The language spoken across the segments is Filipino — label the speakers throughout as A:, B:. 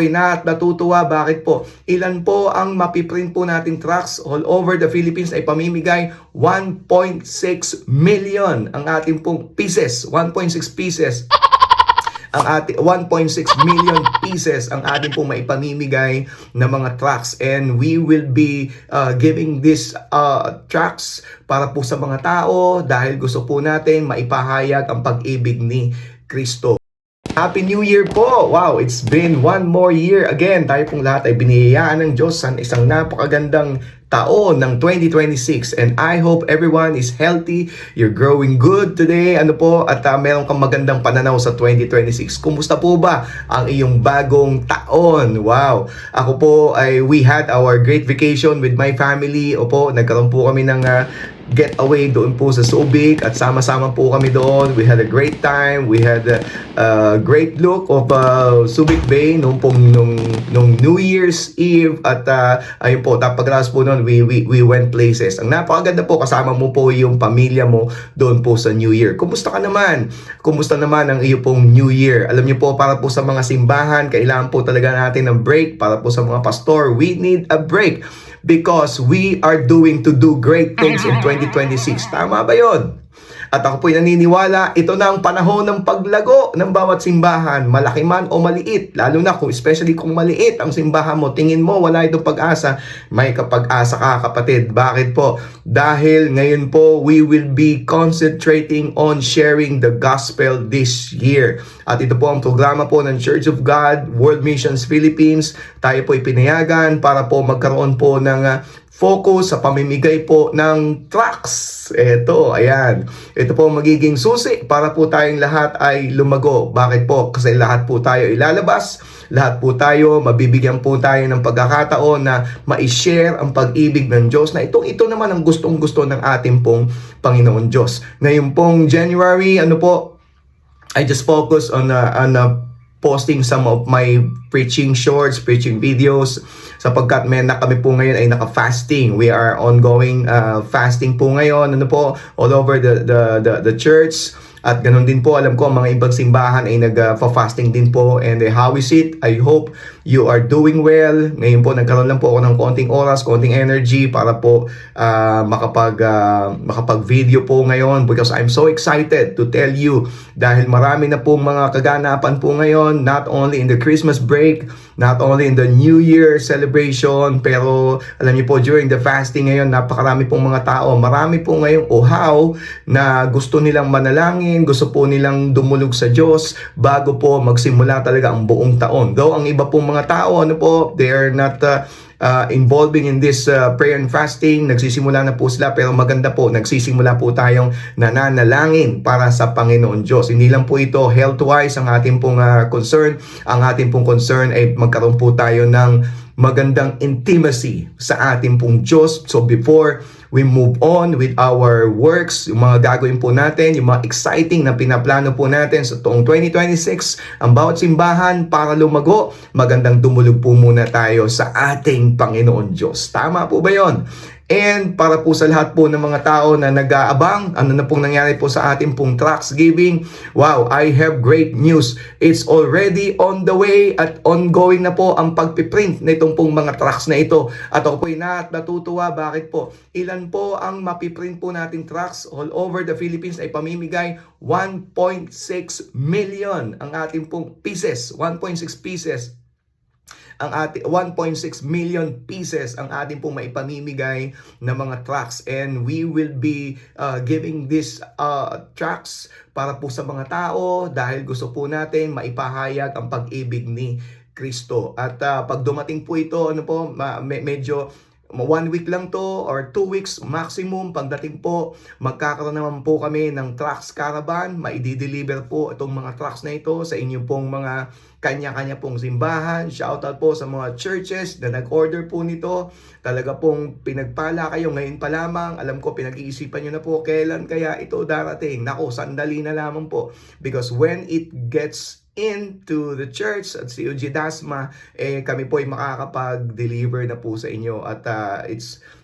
A: Na at natutuwa, bakit po? Ilan po ang mapiprint po nating trucks all over the Philippines ay pamimigay? 1.6 million ang ating pong pieces. 1.6 pieces ang ating 1.6 million pieces ang ating pong maipamimigay na mga trucks, and we will be giving this trucks para po sa mga tao dahil gusto po natin maipahayag ang pag-ibig ni Kristo. Happy New Year po! Wow, it's been one more year again. Tayo pong lahat ay biniyayaan ng Diyos sa isang napakagandang taon ng 2026, and I hope everyone is healthy, you're growing good today, at meron kang magandang pananaw sa 2026. Kumusta po ba ang iyong bagong taon? Wow! Ako po we had our great vacation with my family. Nagkaroon po kami ng getaway doon po sa Subic at sama-sama po kami doon. We had a great time. We had a great look of Subic Bay nung New Year's Eve, at ayun po, pagkatapos po noon we went places. Ang napakaganda po, kasama mo po yung pamilya mo doon po sa New Year. Kumusta ka naman? Kumusta naman ang iyo pong New Year? Alam niyo po, para po sa mga simbahan, kailangan po talaga natin ng break. Para po sa mga pastor, we need a break because we are doing to do great things in 2026. Tama ba yun? At ako po'y naniniwala, ito na ang panahon ng paglago ng bawat simbahan, malaki man o maliit. Lalo na especially kung maliit ang simbahan mo, tingin mo wala itong pag-asa, may kapag-asa ka, kapatid. Bakit po? Dahil ngayon po, we will be concentrating on sharing the gospel this year. At ito po ang programa po ng Church of God, World Missions Philippines. Tayo po'y pinayagan para po magkaroon po ng focus sa pamimigay po ng trucks. Ayan. Ito po magiging susi para po tayong lahat ay lumago. Bakit po? Kasi lahat po tayo ilalabas, lahat po tayo, mabibigyan po tayo ng pagkakataon na ma-share ang pag-ibig ng Diyos, na ito naman ang gustong-gusto ng ating pong Panginoon Diyos. Ngayon pong January, I just focus on posting some of my preaching shorts, preaching videos, sapagkat kami po ngayon ay naka-fasting. We are ongoing fasting po ngayon, all over the church. At ganun din po, alam ko, mga ibang simbahan ay nag-fasting din po. And how is it? I hope you are doing well. Ngayon po, nagkaroon lang po ako ng konting oras, konting energy para po makapag-video po ngayon, because I'm so excited to tell you, dahil marami na pong mga kaganapan po ngayon, not only in the Christmas break, not only in the New Year celebration, pero alam niyo po, during the fasting ngayon, napakarami pong mga tao. Marami po ngayong uhaw na gusto nilang manalangin, gusto po nilang dumulog sa Diyos bago po magsimula talaga ang buong taon. Though ang iba pong mga tao, they are not involving in this prayer and fasting, nagsisimula na po sila, pero maganda po, nagsisimula po tayong nananalangin para sa Panginoon Diyos. Hindi lang po ito health-wise ang ating pong concern. Ang ating pong concern ay magkaroon po tayo ng magandang intimacy sa ating pong Diyos. So before we move on with our works, yung mga gagawin po natin, yung mga exciting na pinaplano po natin sa taong 2026, ang bawat simbahan para lumago, magandang dumulog po muna tayo sa ating Panginoon Diyos. Tama po ba yon? And para po sa lahat po ng mga tao na nag-aabang, ano na pong nangyari po sa ating pong trucks giving, wow, I have great news. It's already on the way at ongoing na po ang pagpiprint na itong pong mga trucks na ito. At ako po'y natutuwa, bakit po? Ilan po ang mapiprint po nating trucks all over the Philippines ay pamimigay? 1.6 million ang ating pong pieces. 1.6 pieces. Ang ating 1.6 million pieces ang ating pong maipamimigay na mga trucks, and we will be giving these trucks para po sa mga tao dahil gusto po natin maipahayag ang pag-ibig ni Kristo. At pag dumating po ito, medyo 1 week lang to or 2 weeks maximum. Pagdating po, magkakaroon naman po kami ng trucks caravan. Maidi-deliver po itong mga trucks na ito sa inyong pong mga kanya-kanya pong simbahan. Shoutout po sa mga churches na nag-order po nito. Talaga pong pinagpala kayo ngayon pa lamang. Alam ko, pinag-iisipan nyo na po kailan kaya ito darating. Nako, sandali na lamang po. Because when it gets into the church at COG Dasma, kami po ay makakapag-deliver na po sa inyo at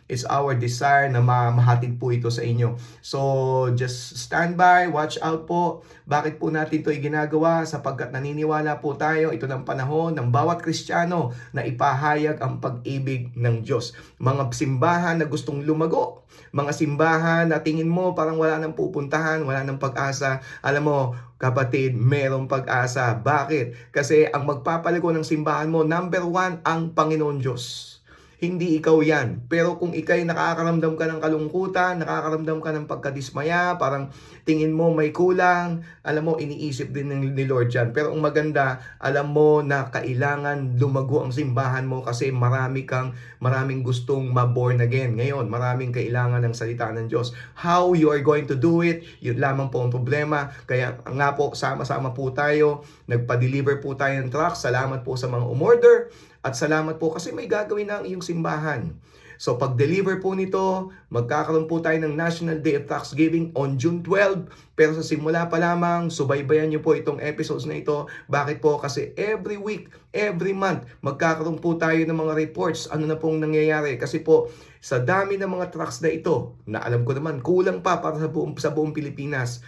A: it's our desire na mahatid po ito sa inyo. So, just stand by, watch out po. Bakit po natin ito ginagawa? Sapagkat naniniwala po tayo, ito ng panahon ng bawat Kristiyano na ipahayag ang pag-ibig ng Diyos. Mga simbahan na gustong lumago, mga simbahan na tingin mo parang wala nang pupuntahan, wala nang pag-asa. Alam mo, kapatid, merong pag-asa. Bakit? Kasi ang magpapalago ng simbahan mo, number 1, ang Panginoon Diyos. Hindi ikaw yan. Pero kung ikay nakakaramdam ka ng kalungkutan, nakakaramdam ka ng pagkadismaya, parang tingin mo may kulang, alam mo, iniisip din ni Lord yan. Pero ang maganda, alam mo na kailangan lumago ang simbahan mo kasi maraming gustong ma-born again. Ngayon, maraming kailangan ng salita ng Diyos. How you are going to do it, yun lamang po ang problema. Kaya nga po, sama-sama po tayo. Nagpa-deliver po tayo ng truck. Salamat po sa mga umorder. At salamat po kasi may gagawin na ang iyong simbahan. So pag-deliver po nito, magkakaroon po tayo ng National Day of Thanksgiving on June 12. Pero sa simula pa lamang, subaybayan niyo po itong episodes na ito. Bakit po? Kasi every week, every month, magkakaroon po tayo ng mga reports. Ano na pong nangyayari? Kasi po, sa dami ng mga trucks na ito, na alam ko naman, kulang pa para sa buong Pilipinas,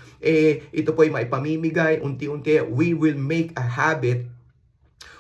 A: ito po ay maipamimigay unti-unti. We will make a habit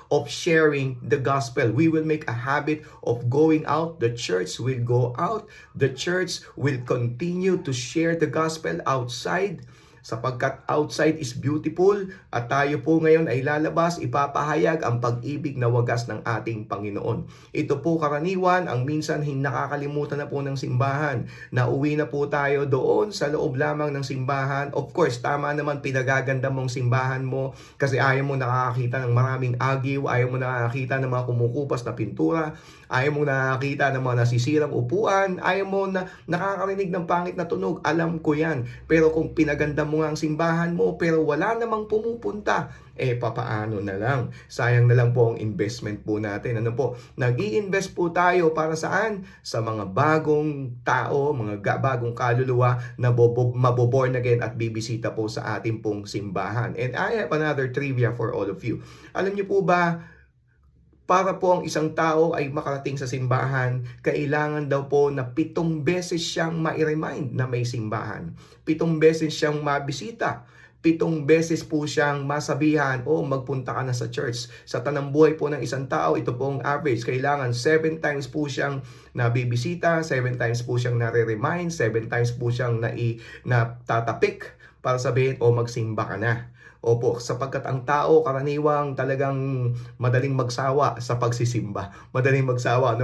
A: of sharing the gospel. We will make a habit of going out. The church will go out. The church will continue to share the gospel outside. Sapagkat outside is beautiful at tayo po ngayon ay lalabas, ipapahayag ang pag-ibig na wagas ng ating Panginoon. Ito po karaniwan ang minsan nakakalimutan na po ng simbahan. Nauwi na po tayo doon sa loob lamang ng simbahan. Of course, tama naman pinagaganda mong simbahan mo kasi ayaw mo nakakakita ng maraming agiw, ayaw mo nakakakita ng mga kumukupas na pintura, ayaw mo nakakita ng mga nasisirang upuan, ayaw mo na nakakarinig ng pangit na tunog. Alam ko yan. Pero kung pinaganda mo nga ang simbahan mo pero wala namang pumupunta, papaano na lang? Sayang na lang po ang investment po natin. Ano po? Nag-i-invest po tayo para saan? Sa mga bagong tao, mga bagong kaluluwa na maboborn again at bibisita po sa ating pong simbahan. And I have another trivia for all of you. Alam niyo po ba, para po ang isang tao ay makarating sa simbahan, kailangan daw po na 7 beses siyang ma-remind na may simbahan. 7 beses siyang mabisita. 7 beses po siyang masabihan, magpunta ka na sa church. Sa tanang buhay po ng isang tao, ito po ang average. Kailangan 7 times po siyang nabibisita, 7 times po siyang nare-remind, 7 times po siyang natatapik para sabihin, magsimba ka na. Opo, sapagkat ang tao karaniwang talagang madaling magsawa sa pagsisimba. Madaling magsawa,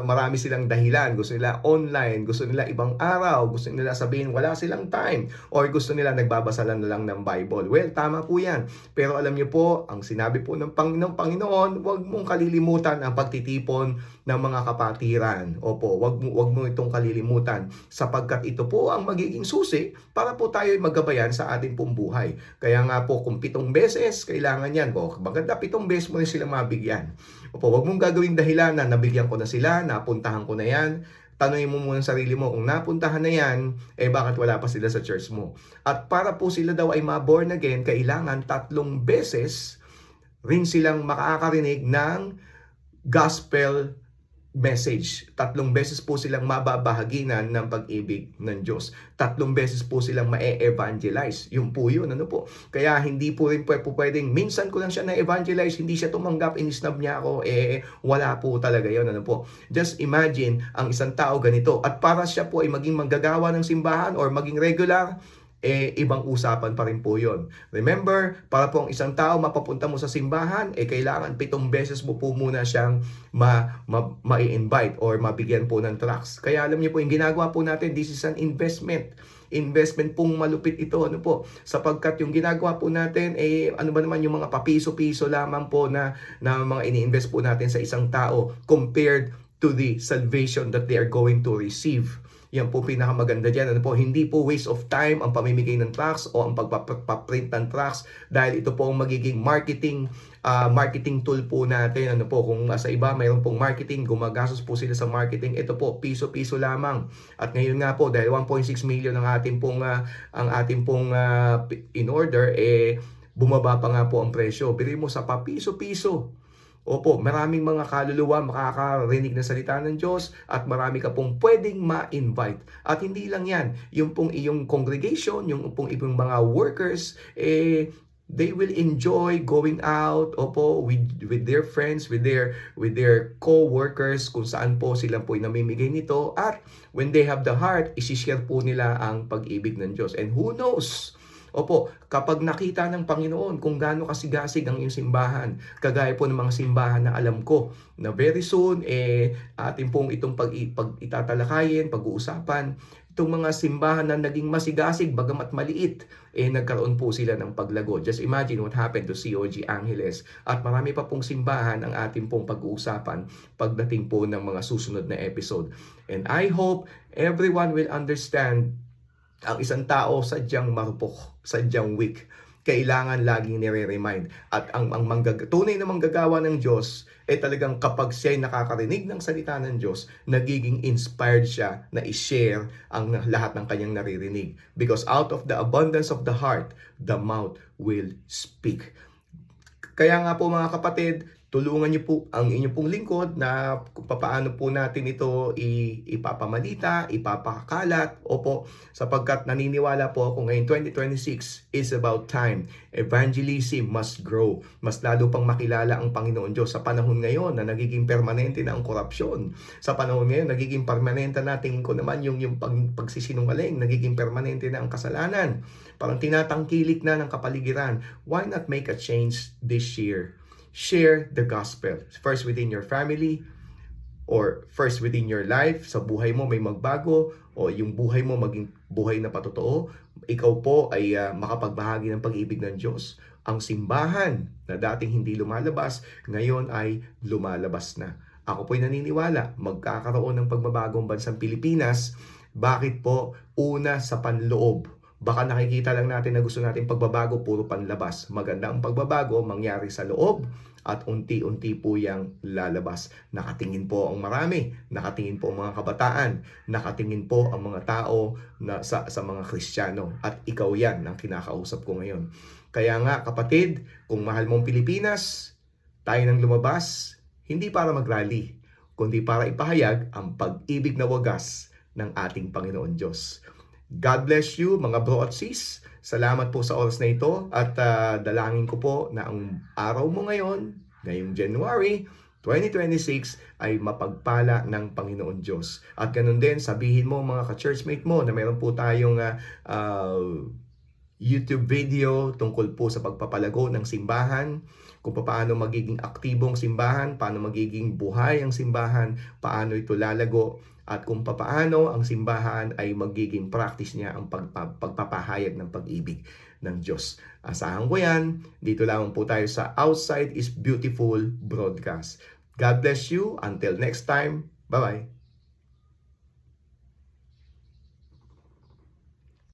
A: marami silang dahilan. Gusto nila online, gusto nila ibang araw, gusto nila sabihin wala silang time, or gusto nila nagbabasa lang ng Bible. Well, tama po yan. Pero alam niyo po, ang sinabi po ng Panginoon, huwag mong kalilimutan ang pagtitipon ng mga kapatiran. Opo, huwag mo itong kalilimutan. Sapagkat ito po ang magiging susi para po tayo magabayan sa ating pong buhay. Kaya nga po, kung 7 beses, kailangan yan. Maganda, 7 beses mo na sila mabigyan. Opo, huwag mong gagawing dahilan na nabigyan ko na sila, napuntahan ko na yan. Tanungin mo muna sarili mo, kung napuntahan na yan, bakit wala pa sila sa church mo? At para po sila daw ay ma-born again, kailangan 3 beses rin silang makakarinig ng gospel message. 3 beses po silang mababahaginan ng pag-ibig ng Diyos. 3 beses po silang ma-evangelize. Yun po yun, Kaya hindi po rin pwedeng, minsan ko lang siya na-evangelize, hindi siya tumanggap, inisnab niya ako, wala po talaga yun, Just imagine, ang isang tao ganito, at para siya po ay maging manggagawa ng simbahan or maging regular, ibang usapan pa rin po yun. Remember, para po ang isang tao mapapunta mo sa simbahan, kailangan 7 beses mo po muna siyang ma-invite or mabigyan po ng tracts. Kaya alam niyo po, yung ginagawa po natin, this is an investment. Investment pong malupit ito, sapagkat yung ginagawa po natin, ano ba naman yung mga papiso-piso lamang po na mga ini-invest po natin sa isang tao compared to the salvation that they are going to receive. Yan po pinakamaganda dyan. Hindi po waste of time ang pamimigay ng tracts o ang pagpaprint ng tracts dahil ito po ang magiging marketing tool po natin. Kung sa iba mayroon pong marketing, gumagastos po sila sa marketing. Ito po, piso-piso lamang. At ngayon nga po, dahil 1.6 million ang ating pong in order, bumaba pa nga po ang presyo. Bili mo sa papiso-piso. Opo, maraming mga kaluluwa makakarinig ng salita ng Diyos at marami ka pong pwedeng ma-invite. At hindi lang yan, yung pong iyong congregation, yung pong ibang mga workers, they will enjoy going out, opo, with their friends, with their co-workers, kung saan po sila po namimigay nito. At when they have the heart, isishare po nila ang pag-ibig ng Diyos. And who knows? Opo, kapag nakita ng Panginoon kung gaano kasigasig ang iyong simbahan, kagaya po ng mga simbahan na alam ko na very soon, atin pong itong itatalakayin, pag-uusapan, itong mga simbahan na naging masigasig, bagamat maliit, nagkaroon po sila ng paglago. Just imagine what happened to COG Angeles. At marami pa pong simbahan ang atin pong pag-uusapan pagdating po ng mga susunod na episode. And I hope everyone will understand ang isang tao sadyang marupok, sadyang weak. Kailangan laging nire-remind. At ang tunay na manggagawa ng Diyos, talagang kapag siya'y nakakarinig ng salita ng Diyos, nagiging inspired siya na i-share ang lahat ng kanyang naririnig. Because out of the abundance of the heart, the mouth will speak. Kaya nga po mga kapatid, tulungan niyo po ang inyong pong lingkod na kung paano po natin ito ipapamalita, ipapakalat. Opo, sapagkat naniniwala po ako ngayon 2026 is about time. Evangelism must grow. Mas lalo pang makilala ang Panginoon Diyos sa panahon ngayon na nagiging permanente na ang korupsyon. Sa panahon ngayon, nagiging permanente na, tingin ko naman yung pagsisinungaling, nagiging permanente na ang kasalanan. Parang tinatangkilik na ng kapaligiran. Why not make a change this year? Share the gospel. First within your family, or first within your life. Sa buhay mo may magbago, o yung buhay mo maging buhay na patotoo. Ikaw po ay makapagbahagi ng pag-ibig ng Diyos. Ang simbahan na dating hindi lumalabas, ngayon ay lumalabas na. Ako po'y naniniwala, magkakaroon ng pagbabagong bansang Pilipinas. Bakit po? Una, sa panloob. Baka nakikita lang natin na gusto natin pagbabago, puro panlabas. Maganda ang pagbabago, mangyari sa loob at unti-unti po yang lalabas. Nakatingin po ang marami, nakatingin po ang mga kabataan, nakatingin po ang mga tao na sa mga Kristiyano. At ikaw yan ang kinakausap ko ngayon. Kaya nga kapatid, kung mahal mong Pilipinas, tayo nang lumabas, hindi para mag-rally, kundi para ipahayag ang pag-ibig na wagas ng ating Panginoon Diyos. God bless you mga bro at sis. Salamat po sa oras na ito at dalangin ko po na ang araw mo ngayong January 2026 ay mapagpala ng Panginoon Diyos. At ganun din, sabihin mo mga ka-churchmate mo na meron po tayong YouTube video tungkol po sa pagpapalago ng simbahan, kung paano magiging aktibong simbahan, paano magiging buhay ang simbahan, paano ito lalago, at kung paano ang simbahan ay magiging practice niya ang pagpapahayag ng pag-ibig ng Diyos. Asahan ko yan. Dito lamang po tayo sa Outside is Beautiful broadcast. God bless you. Until next time. Bye-bye.